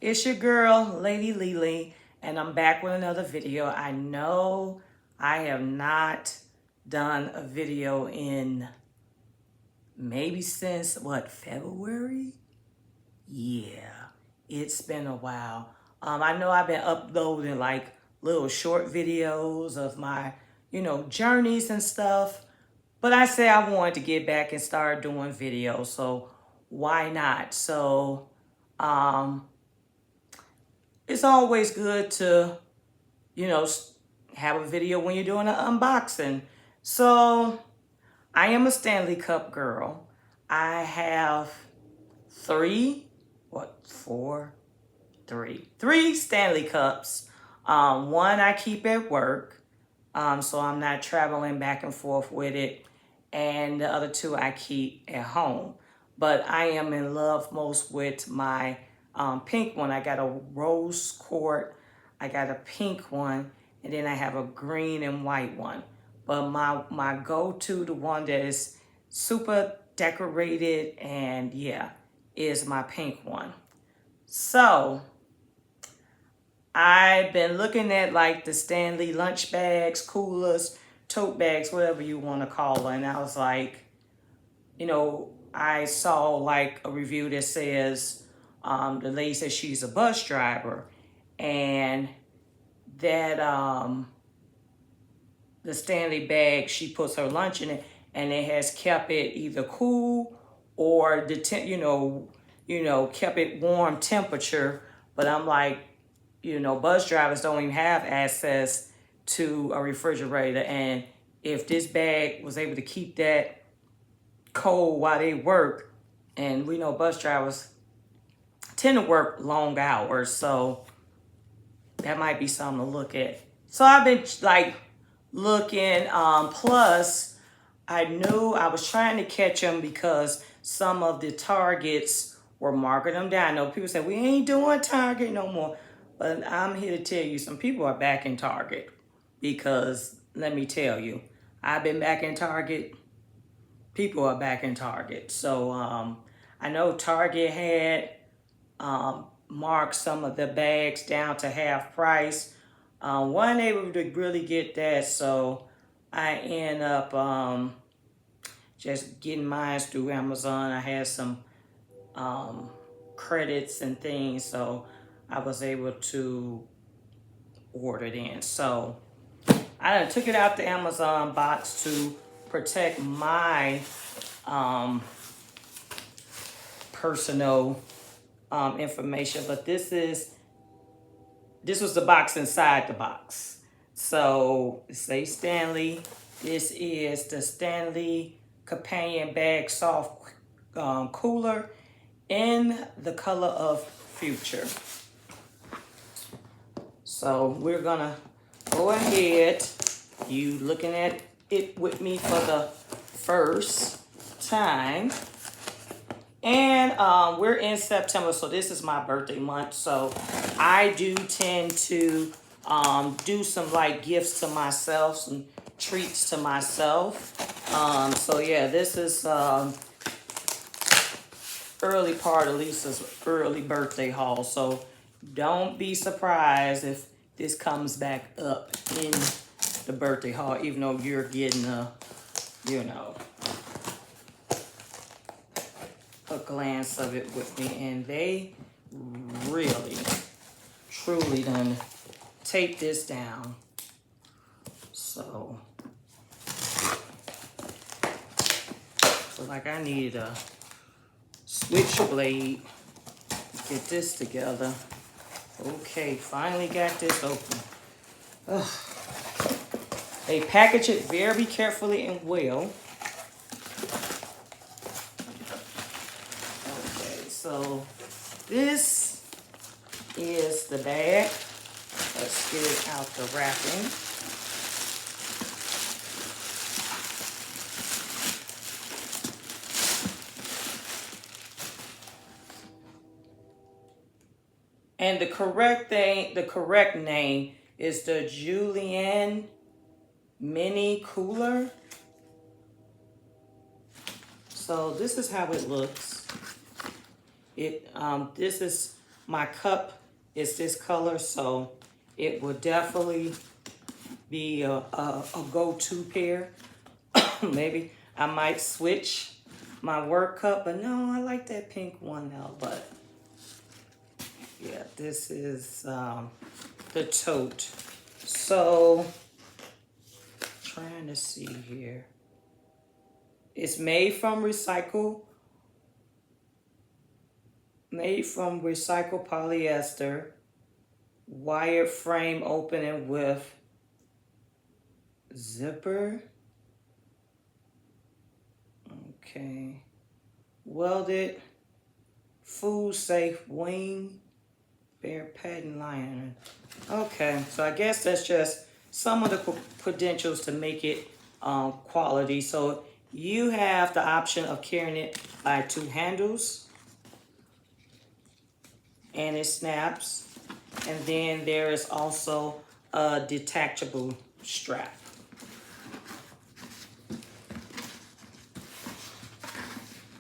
It's your girl, Lady Lily, and I'm back with another video. I know I have not done a video in maybe since, February? Yeah, it's been a while. I know I've been uploading like little short videos of my, journeys and stuff. But I said I wanted to get back and start doing videos, so why not? So, um, it's always good to, you know, have a video when you're doing an unboxing. So I am a Stanley Cup girl. I have three Stanley Cups. One I keep at work, so I'm not traveling back and forth with it. And the other two I keep at home. But I am in love most with my pink one. I got a rose quart, I got a pink one, and then I have a green and white one. But my go-to, the one that is super decorated and yeah, is my pink one. So I've been looking at like the Stanley lunch bags, coolers, tote bags, whatever you want to call them. And I was like, I saw like a review that says the lady says she's a bus driver and that the Stanley bag, she puts her lunch in it and it has kept it either cool or kept it warm temperature. But I'm like, bus drivers don't even have access to a refrigerator. And if this bag was able to keep that cold while they work, and we know bus drivers tend to work long hours, so that might be something to look at. So I've been like looking, plus I knew I was trying to catch them because some of the Targets were marking them down. I know people say we ain't doing Target no more, but I'm here to tell you some people are back in Target because let me tell you, I've been back in Target. People are back in Target. So I know Target had marked some of the bags down to half price. Wasn't able to really get that, so I end up just getting mine through Amazon. I had some credits and things, so I was able to order it in. So I took it out the Amazon box to protect my personal information, but this was the box inside the box. So it says Stanley. This is the Stanley Companion Bag Soft Cooler in the color of Future. So we're gonna go ahead. You looking at it with me for the first time. And we're in September, so this is my birthday month. So I do tend to do some like gifts to myself, some treats to myself. So yeah, this is early part of Lisa's early birthday haul. So don't be surprised if this comes back up in the birthday haul, even though you're getting a glance of it with me. And they really, truly done tape this down. So like I needed a switchblade to get this together. Okay, finally got this open. Ugh. They package it very carefully and well. Okay, so this is the bag. Let's get it out the wrapping. And the correct name is the Julienne Mini Cooler. So this is how it looks. This is my cup is this color, so it will definitely be a go-to pair. Maybe I might switch my work cup, but no, I like that pink one now. But yeah, this is the tote. So trying to see here. It's made from recycled polyester, wired frame opening with zipper. Okay. Welded, food safe wing, bare patent liner. Okay, so I guess that's just some of the credentials to make it quality. So you have the option of carrying it by 2 handles, and it snaps. And then there is also a detachable strap.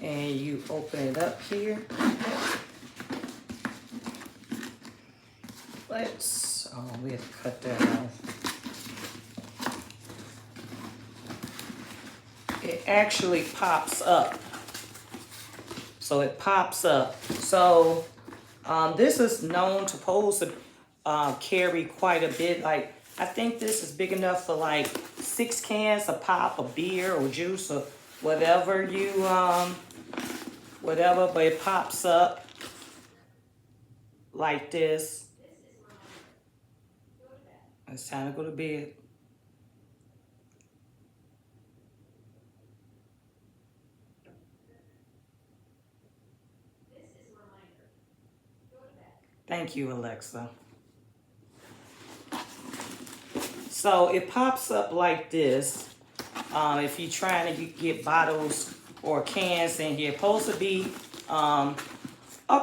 And you open it up here. We have to cut that off. It actually pops up. So it pops up. So this is supposed to carry quite a bit. Like, I think this is big enough for like 6 cans of pop of beer or juice or whatever you, but it pops up like this. It's time to go to bed. Thank you, Alexa. So it pops up like this. If you're trying to get bottles or cans in here, it's supposed to be a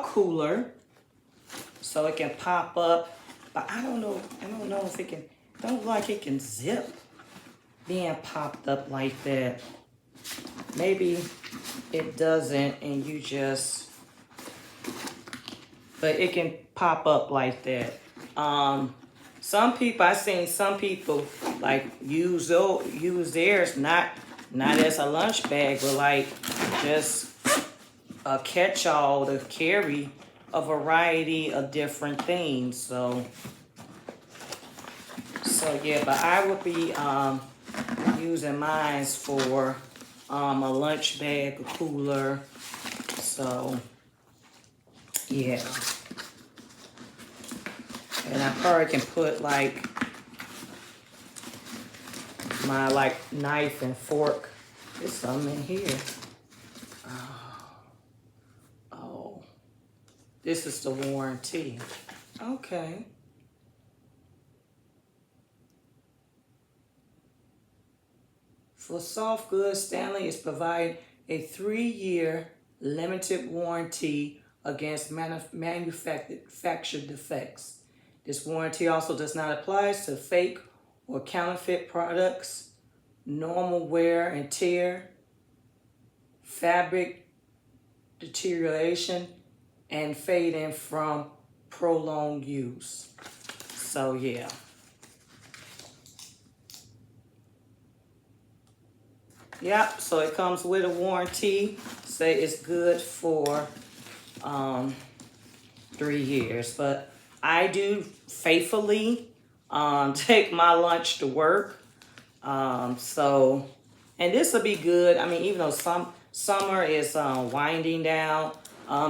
cooler, so it can pop up. But I don't know if it can. Don't look like it can zip being popped up like that. Maybe it doesn't, and you just. But it can pop up like that. I've seen some people like use theirs not as a lunch bag, but like just a catch-all to carry a variety of different things. So yeah, but I would be using mine for a lunch bag, a cooler. So yeah. And I probably can put like my knife and fork. There's some in here. Oh, this is the warranty. Okay. For soft goods, Stanley is providing a 3-year limited warranty against manufactured defects. This warranty also does not apply to fake or counterfeit products, normal wear and tear, fabric deterioration, and fading from prolonged use. So yeah. Yep, so it comes with a warranty. Say it's good for 3 years, but I do faithfully take my lunch to work. So, and this will be good. I mean, even though summer is winding down,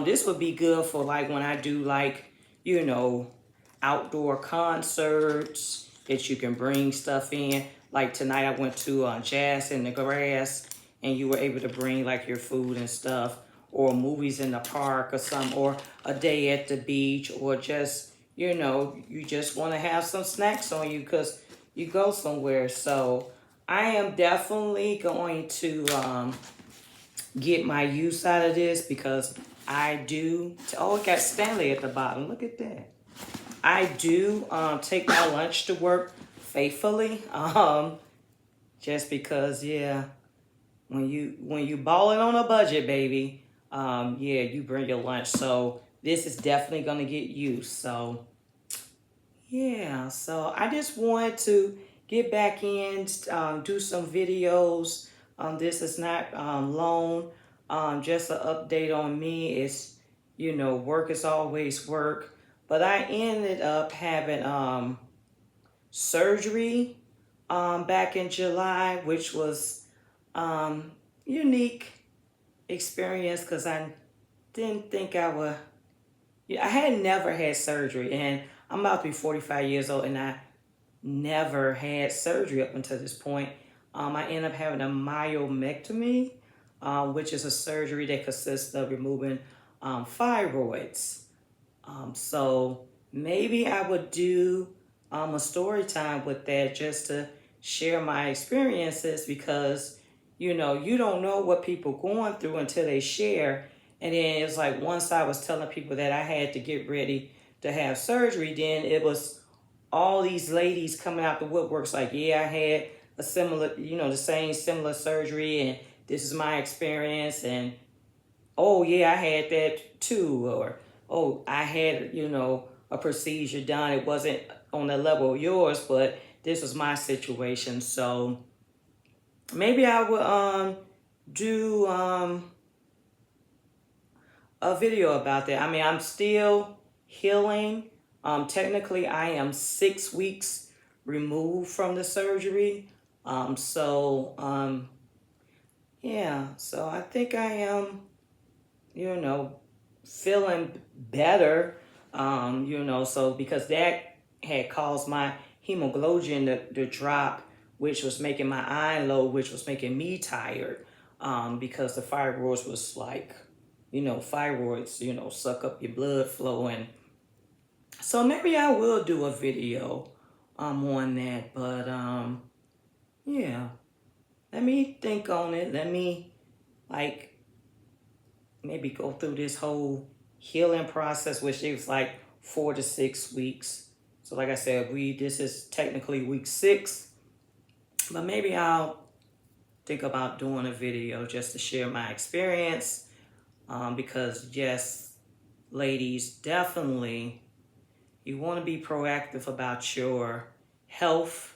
this would be good for like when I do like, outdoor concerts that you can bring stuff in. Like tonight I went to Jazz in the Grass, and you were able to bring like your food and stuff, or movies in the park or something, or a day at the beach, or just, you just want to have some snacks on you because you go somewhere. So I am definitely going to get my use out of this, because I do. Oh, it got Stanley at the bottom. Look at that. I do take my lunch to work faithfully, just because, yeah, when you balling on a budget, baby, yeah, you bring your lunch. So this is definitely going to get used. So yeah, so I just wanted to get back in, do some videos. This is not long, just an update on me. It's, work is always work. But I ended up having surgery back in July, which was unique experience because I didn't think I would. Yeah, I had never had surgery, and I'm about to be 45 years old, and I never had surgery up until this point. I ended up having a myomectomy, which is a surgery that consists of removing fibroids. So maybe I would do a story time with that just to share my experiences because, you don't know what people going through until they share. And then it's like once I was telling people that I had to get ready to have surgery, then it was all these ladies coming out the woodworks like, yeah, I had a similar, the same similar surgery and this is my experience. And oh yeah, I had that too, or oh, I had, a procedure done. It wasn't on the level of yours, but this was my situation. So maybe I would do a video about that. I mean, I'm still healing. Technically I am 6 weeks removed from the surgery. Yeah, so I think I am, feeling better, so because that had caused my hemoglobin to drop, which was making my iron low, which was making me tired, because the fibroids was like, fibroids, suck up your blood flow. And so maybe I will do a video on that, but yeah, let me think on it. Let me like maybe go through this whole healing process, which is like 4 to 6 weeks. So like I said, this is technically week 6, but maybe I'll think about doing a video just to share my experience. Because yes, ladies, definitely you want to be proactive about your health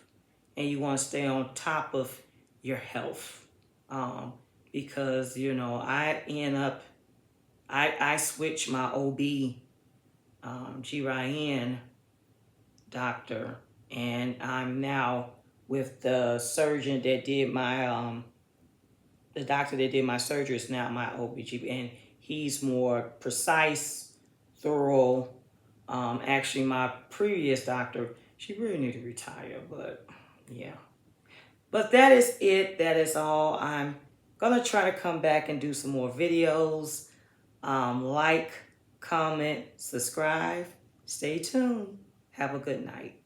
and you want to stay on top of your health. Because, I switched my OB, GYN doctor, and I'm now with the surgeon that did my, the doctor that did my surgery is now my OBGYN, and he's more precise, thorough. Actually, my previous doctor, she really needed to retire, but yeah. But that is it. That is all. I'm going to try to come back and do some more videos. Like, comment, subscribe. Stay tuned. Have a good night.